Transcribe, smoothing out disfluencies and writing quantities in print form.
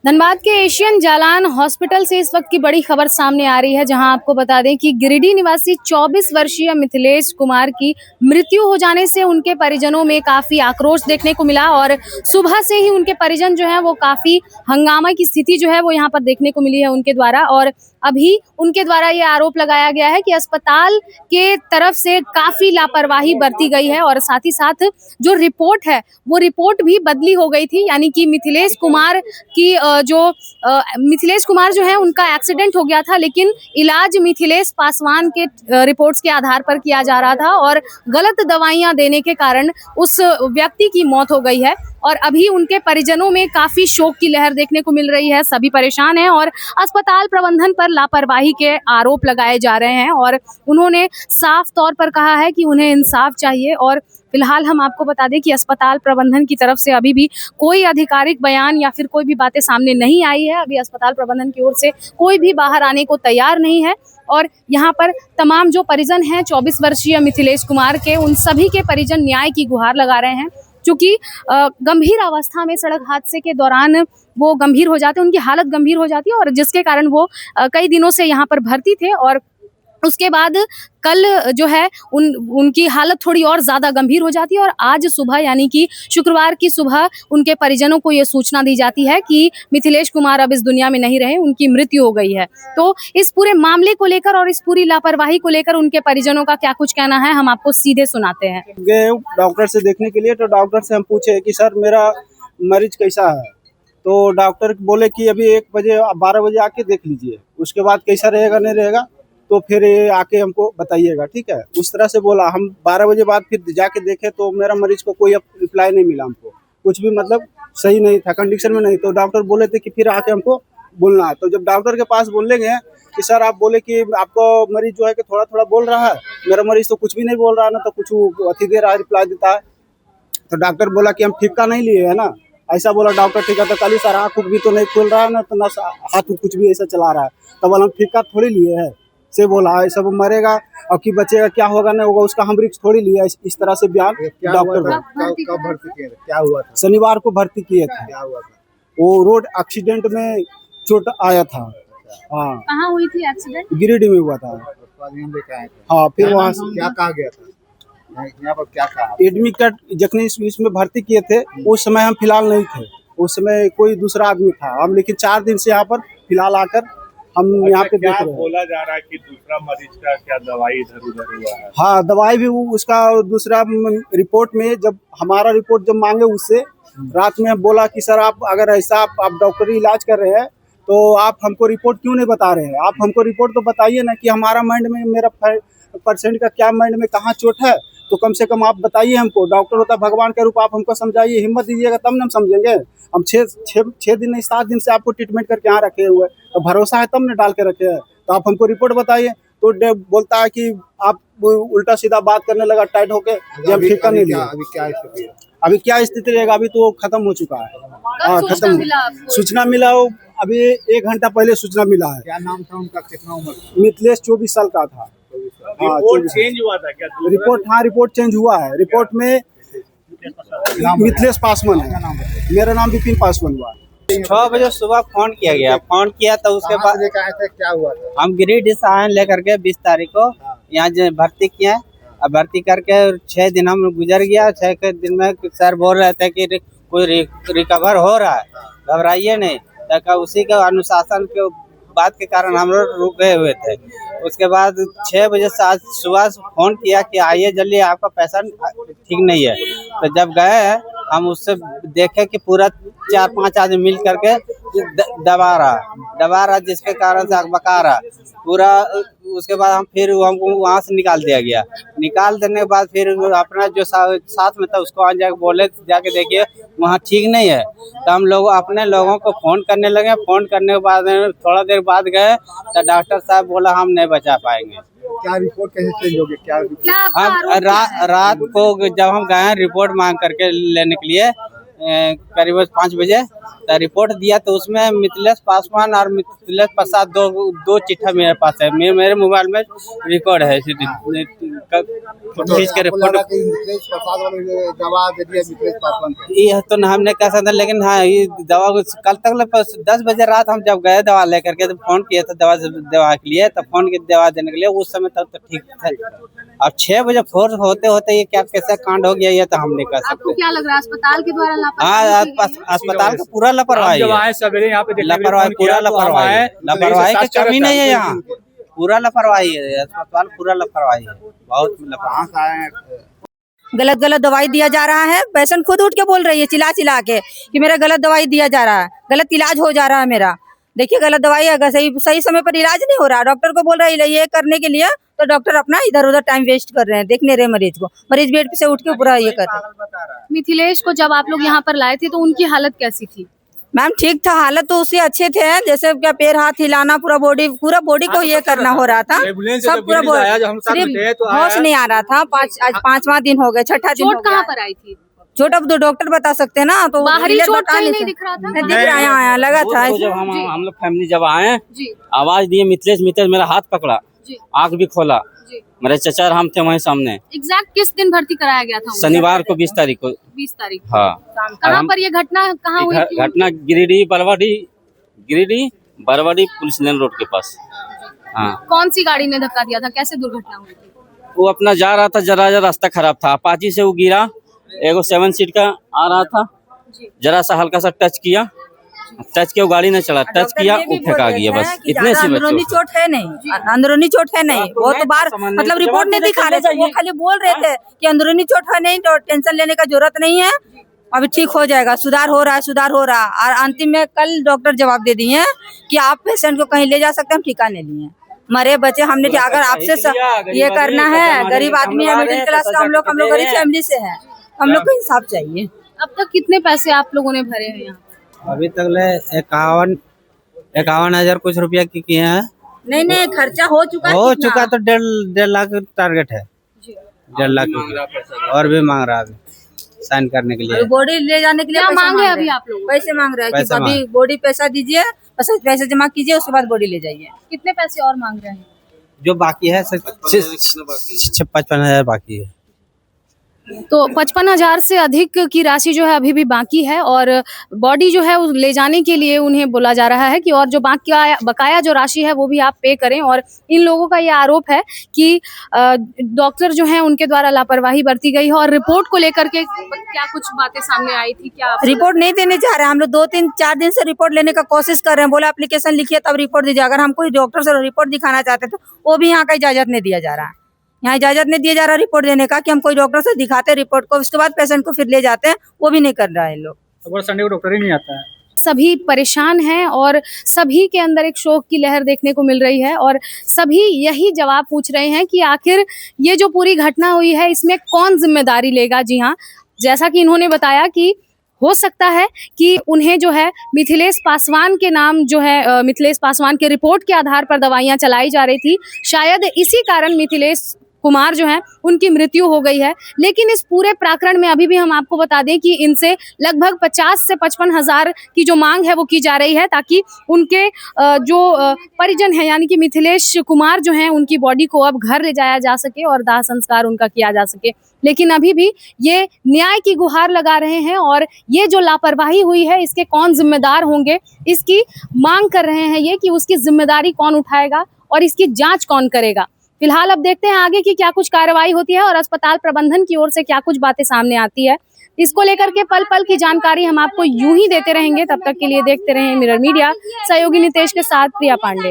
धनबाद के Asian Jalan hospital से इस वक्त की बड़ी खबर सामने आ रही है, जहां आपको बता दें कि गिरिडीह निवासी 24 वर्षीय मिथिलेश कुमार की मृत्यु हो जाने से उनके परिजनों में काफी आक्रोश देखने को मिला और सुबह से ही उनके परिजन जो है वो काफी हंगामा की स्थिति जो है वो यहाँ पर देखने को मिली है उनके द्वारा। और अभी उनके द्वारा ये आरोप लगाया गया है कि अस्पताल के तरफ से काफी लापरवाही बरती गई है और साथ ही साथ जो रिपोर्ट है वो रिपोर्ट भी बदली हो गई थी, यानी कि मिथिलेश कुमार जो है उनका एक्सीडेंट हो गया था, लेकिन इलाज मिथिलेश पासवान के रिपोर्ट्स के आधार पर किया जा रहा था और गलत दवाइयां देने के कारण उस व्यक्ति की मौत हो गई है। और अभी उनके परिजनों में काफी शोक की लहर देखने को मिल रही है, सभी परेशान हैं और अस्पताल प्रबंधन पर लापरवाही के आरोप लगाए जा रहे हैं और उन्होंने साफ तौर पर कहा है कि उन्हें इंसाफ चाहिए। और फिलहाल हम आपको बता दें कि अस्पताल प्रबंधन की तरफ से अभी भी कोई आधिकारिक बयान या फिर कोई भी बातें सामने नहीं आई है। अभी अस्पताल प्रबंधन की ओर से कोई भी बाहर आने को तैयार नहीं है और यहाँ पर तमाम जो परिजन हैं 24 वर्षीय मिथिलेश कुमार के, उन सभी के परिजन न्याय की गुहार लगा रहे हैं, क्योंकि गंभीर अवस्था में सड़क हादसे के दौरान वो गंभीर हो जाते हैं, उनकी हालत गंभीर हो जाती है और जिसके कारण वो कई दिनों से यहाँ पर भर्ती थे और उसके बाद कल जो है उनकी हालत थोड़ी और ज़्यादा गंभीर हो जाती है और आज सुबह यानी कि शुक्रवार की सुबह उनके परिजनों को ये सूचना दी जाती है कि मिथिलेश कुमार अब इस दुनिया में नहीं रहे, उनकी मृत्यु हो गई है। तो इस पूरे मामले को लेकर और इस पूरी लापरवाही को लेकर उनके परिजनों का क्या कुछ कहना है, हम आपको सीधे सुनाते हैं। गए डॉक्टर से देखने के लिए, तो डॉक्टर से हम पूछे कि सर मेरा मरीज कैसा है, तो डॉक्टर बोले कि अभी 1 बजे 12 बजे आके देख लीजिए, उसके बाद कैसा रहेगा नहीं रहेगा तो फिर ये आके हमको बताइएगा, ठीक है। उस तरह से बोला। हम 12 बजे बाद फिर जाके देखे तो मेरा मरीज को कोई रिप्लाई नहीं मिला, हमको कुछ भी मतलब सही नहीं था, कंडीशन में नहीं। तो डॉक्टर बोले थे कि फिर आके हमको बोलना है। तो जब डॉक्टर के पास बोलने गए कि सर आप बोले कि आपको मरीज जो है कि थोड़ा थोड़ा बोल रहा है, मेरा मरीज तो कुछ भी नहीं बोल रहा है ना, तो कुछ अति दे रहा है, रिप्लाई देता है। तो डॉक्टर बोला कि हम ठिक्का नहीं लिए है ना, ऐसा बोला डॉक्टर। ठीक है, तो कल सर आँख भी तो नहीं खोल रहा है ना, तो ना हाथ कुछ भी ऐसा चला रहा है, तो बोला हम ठिक्का थोड़ी लिए है से बोला है, सब मरेगा और कि बचेगा क्या होगा नहीं होगा उसका हम रिस्क थोड़ी लिया। इस तरह से बयान डॉक्टर ने। कब भर्ती किए थे? क्या हुआ था? शनिवार को भर्ती किए थे। क्या हुआ था? वो रोड एक्सीडेंट में चोट आया था। हाँ, कहाँ हुई थी एक्सीडेंट? गिरिडीह में हुआ था। हाँ, फिर वहाँ क्या कहा गया था? यहाँ पर क्या कहा? एडमिट कार्ड जखनी इसमें भर्ती किए थे, उस समय हम फिलहाल नहीं थे, उस समय कोई दूसरा आदमी था। हम लेकिन 4 दिन से यहाँ पर फिलहाल आकर हम यहाँ पे देख रहे हैं। बोला जा रहा है कि दूसरा मरीज का क्या दवाई इधर उधर हुआ है? हाँ, दवाई भी उसका दूसरा रिपोर्ट में, जब हमारा रिपोर्ट जब मांगे उससे रात में बोला कि सर आप अगर ऐसा आप डॉक्टरी इलाज कर रहे हैं तो आप हमको रिपोर्ट क्यों नहीं बता रहे हैं? आप हमको रिपोर्ट तो बताइए ना कि हमारा माइंड में, मेरा पेशेंट का क्या माइंड में कहाँ चोट है, तो कम से कम आप बताइए हमको। डॉक्टर होता भगवान के रूप, आप हमको समझाइए, हिम्मत दीजिएगा तब ना हम समझेंगे। हम 6 दिन नहीं 7 दिन से आपको ट्रीटमेंट करके यहाँ रखे हुए, तो भरोसा है तब ने डाल के रखे हैं, तो आप हमको रिपोर्ट बताइए। तो बोलता है कि आप उल्टा सीधा बात करने लगा टाइट होके, हम ठिक्का नहीं लिया। अभी क्या स्थिति है? अभी क्या स्थिति रहेगा? अभी तो खत्म हो चुका है। हाँ, खत्म सूचना मिला हो, अभी 1 घंटा पहले सूचना मिला है। क्या नाम था उनका? कितना उम्र? मिथिलेश 24 साल का था। हाँ, रिपोर्ट चेंज हुआ था क्या? रिपोर्ट, हाँ रिपोर्ट चेंज हुआ है। रिपोर्ट में मिथिलेश पासवान है, मेरा नाम विपिन पासवान हुआ। 6 बजे सुबह फोन किया गया, फोन किया तो उसके बाद लेकर आए थे? क्या हुआ था? हम गिरिडीह से आए लेकर के 20 तारीख को यहाँ भर्ती किए। अब भर्ती करके 6 दिन हम गुजर गया। 6 के दिन में सर बोल रहे थे कि कोई रिकवर हो रहा है, घबराइए नहीं। तो उसी के अनुशासन के बात के कारण हम लोग रुके हुए थे। उसके बाद 6 बजे से सुबह फोन किया कि आइए जल्दी, आपका पेशेंट ठीक नहीं है। तो जब गए हम उससे देखे कि पूरा 4-5 आदमी मिल करके दबा रहा, जिसके कारण से अकबका रहा पूरा। उसके बाद हम फिर हमको वहाँ से निकाल दिया गया। निकाल देने के बाद फिर अपना जो साथ में था उसको जाके बोले जाके देखिए वहाँ ठीक नहीं है। तो हम लोग अपने लोगों को फोन करने लगे। फोन करने के बाद थोड़ा देर बाद गए तो डॉक्टर साहब बोला हम नहीं बचा पाएंगे। क्या रिपोर्ट कैसे चेंज हो गई? क्या हम रात को जब हम गए रिपोर्ट मांग करके लेने के लिए करीब 5 बजे तो रिपोर्ट दिया, तो उसमें मिथिलेश पासवान और मिथिलेश प्रसाद दो चिट्ठा मेरे पास है। मेरे मोबाइल में रिकॉर्ड है, खींच के रिपोर्ट। मिथिलेश प्रसाद वाले दवा दे दिया मिथिलेश पासवान को। ये तो हम नहीं कह सकते, लेकिन हाँ ये दवा कल तक 10 बजे रात हम जब गए दवा लेकर के, तो फोन किए थे दवा के लिए, तो फोन की दवा देने के लिए उस समय तक तो ठीक था। अब 6 बजे फोर्स होते होते ये क्या कैसे कांड हो गया, ये तो हम नहीं कह आपको सकते। क्या लग रहा है अस्पताल के द्वारा लापरवाही हाँ, की गई है? अस्पताल का पूरा लापरवाही जब है, आए सवेरे यहाँ पे देखने के लिए लापरवाही फोन पूरा किया, तो हम लापरवाही आए, है, तो लापरवाही यही की सब कमी चल नहीं है रहा यहाँ, पूरा लापरवाही है, अस्पताल पूरा लापरवाही है, बहुत लापरवाही। कहाँ से आए हैं? गलत गलत दवाई दिया जा रहा है। पेशेंट खुद उठ के बोल रही है चिल्ला चिल्ला के कि मेरा गलत दवाई दिया जा रहा है, गलत इलाज हो जा रहा है मेरा। देखिए गलत दवाई अगर सही समय पर इलाज नहीं हो रहा, डॉक्टर को बोल रही है ये करने के लिए, तो डॉक्टर अपना इधर उधर टाइम वेस्ट कर रहे हैं, देखने रहे मरीज को, मरीज बेड से उठ के पूरा ये कर रहे हैं। मिथिलेश को जब आप लोग यहाँ पर लाए थे तो उनकी हालत कैसी थी? मैम ठीक था, हालत तो उससे अच्छे थे, जैसे क्या पैर हाथ हिलाना, पूरा बॉडी को ये करना हो रहा था, सब पूरा सिर्फ होश नहीं आ रहा था। आज 5वां दिन हो गया, 6ठा दिन हो चोट कहाँ गया। पर आई थी? चोट अब तो डॉक्टर बता सकते हैं ना, तो बाहरी इधर चोट बता कहीं नहीं नहीं सकते। दिख रहा था? नहीं दिख रहा है, यहाँ लगा था। जब हम लोग फैमिली जब आए, जी आवाज दिए मिथिलेश मिथिलेश, मेरा हाथ पकड़ा, जी आंख भी खोला, जी। मेरे चचा हम थे वहीं सामने। एग्जैक्ट किस दिन भर्ती कराया गया था उन्हें? शनिवार को 20 तारीख को। 20 तारीख। हाँ, कहाँ पर ये घटना कहाँ हुई थी? घटना Giridih Barwadi police line road के पास। हाँ, कौन सी गाड़ी ने धक्का दिया था? कैसे दुर्घटना हुई थी? वो अपना जा रहा था, जरा रास्ता खराब था, अपाची से वो गिरा, एगो 7 सीट का आ रहा था, जी। जरा सा हल्का सा टच किया वो गाड़ी नहीं चला, टच किया वो फेंका गया, बस इतने सी अंदरूनी बच्चों। चोट है नहीं, अंदरूनी चोट है नहीं, वो तो बाहर मतलब रिपोर्ट नहीं दिखा रहे थे, वो खाली बोल रहे थे कि अंदरूनी चोट है नहीं, तो टेंशन लेने का जरूरत नहीं है, अभी ठीक हो जाएगा, सुधार हो रहा है। और अंतिम में कल डॉक्टर जवाब दे दिए कि आप पेशेंट को कहीं ले जा सकते हैं, हम ठिका नहीं लिए, मरे बचे हमने, अगर आपसे ये करना है, गरीब आदमी है, मिडिल क्लास का हम लोग गरीब फैमिली से है, हम लोग को इंसाफ चाहिए। अब तक कितने पैसे आप लोगों ने भरे हैं यहाँ? अभी तक ले 51,000 कुछ रुपया की किए हैं। नहीं खर्चा हो चुका है, हो कितना? चुका तो 1.5 लाख टारगेट है, 1.5 लाख और भी मांग रहा है अभी साइन करने के लिए। बॉडी ले जाने के लिए क्या पैसा मांग रहे हैं रहे अभी हैं। आप लोग? पैसे मांग रहे हैं कि पैसा अभी बॉडी पैसा दीजिए, पैसे जमा कीजिए, उसके बाद बॉडी ले जाइए। कितने पैसे और मांग रहे हैं? जो बाकी है 55,000 बाकी है। तो 55,000 से अधिक की राशि जो है अभी भी बाकी है, और बॉडी जो है ले जाने के लिए उन्हें बोला जा रहा है कि और जो बकाया जो राशि है वो भी आप पे करें। और इन लोगों का ये आरोप है कि डॉक्टर जो हैं उनके द्वारा लापरवाही बरती गई है। और रिपोर्ट को लेकर के क्या कुछ बातें सामने आई थी? क्या रिपोर्ट नहीं देने जा रहे हैं हम लोग, 2-3-4 दिन से रिपोर्ट लेने का कोशिश कर रहे हैं, बोला एप्लीकेशन लिखिए तब रिपोर्ट दीजिए। अगर हम कोई डॉक्टर से रिपोर्ट दिखाना चाहते तो वो भी यहाँ का इजाजत नहीं दिया जा रहा है, यहाँ इजाजत नहीं दिया जा रहा रिपोर्ट देने का, कि हम कोई डॉक्टर से दिखाते रिपोर्ट को, उसके बाद पेशेंट को फिर ले जाते हैं, वो भी नहीं कर रहा है लोग। तो संडे को डॉक्टर ही नहीं आता है। सभी परेशान हैं और सभी के अंदर एक शोक की लहर देखने को मिल रही है, और सभी यही जवाब पूछ रहे हैं कि आखिर ये जो पूरी घटना हुई है इसमें कौन जिम्मेदारी लेगा। जी हाँ, जैसा कि इन्होंने बताया कि हो सकता है कि उन्हें जो है मिथिलेश पासवान के नाम जो है, मिथिलेश पासवान के रिपोर्ट के आधार पर दवाइयां चलाई जा रही थी, शायद इसी कारण मिथिलेश कुमार जो है उनकी मृत्यु हो गई है। लेकिन इस पूरे प्रकरण में अभी भी हम आपको बता दें कि इनसे लगभग 50 से 55,000 की जो मांग है वो की जा रही है, ताकि उनके जो परिजन हैं यानी कि मिथिलेश कुमार जो हैं उनकी बॉडी को अब घर ले जाया जा सके और दाह संस्कार उनका किया जा सके। लेकिन अभी भी ये न्याय की गुहार लगा रहे हैं, और ये जो लापरवाही हुई है इसके कौन जिम्मेदार होंगे इसकी मांग कर रहे हैं, ये कि उसकी जिम्मेदारी कौन उठाएगा और इसकी जाँच कौन करेगा। फिलहाल अब देखते हैं आगे की क्या कुछ कार्रवाई होती है और अस्पताल प्रबंधन की ओर से क्या कुछ बातें सामने आती है। इसको लेकर के पल पल की जानकारी हम आपको यूं ही देते रहेंगे। तब तक के लिए देखते रहें मिरर मीडिया। सहयोगी नितेश के साथ प्रिया पांडे।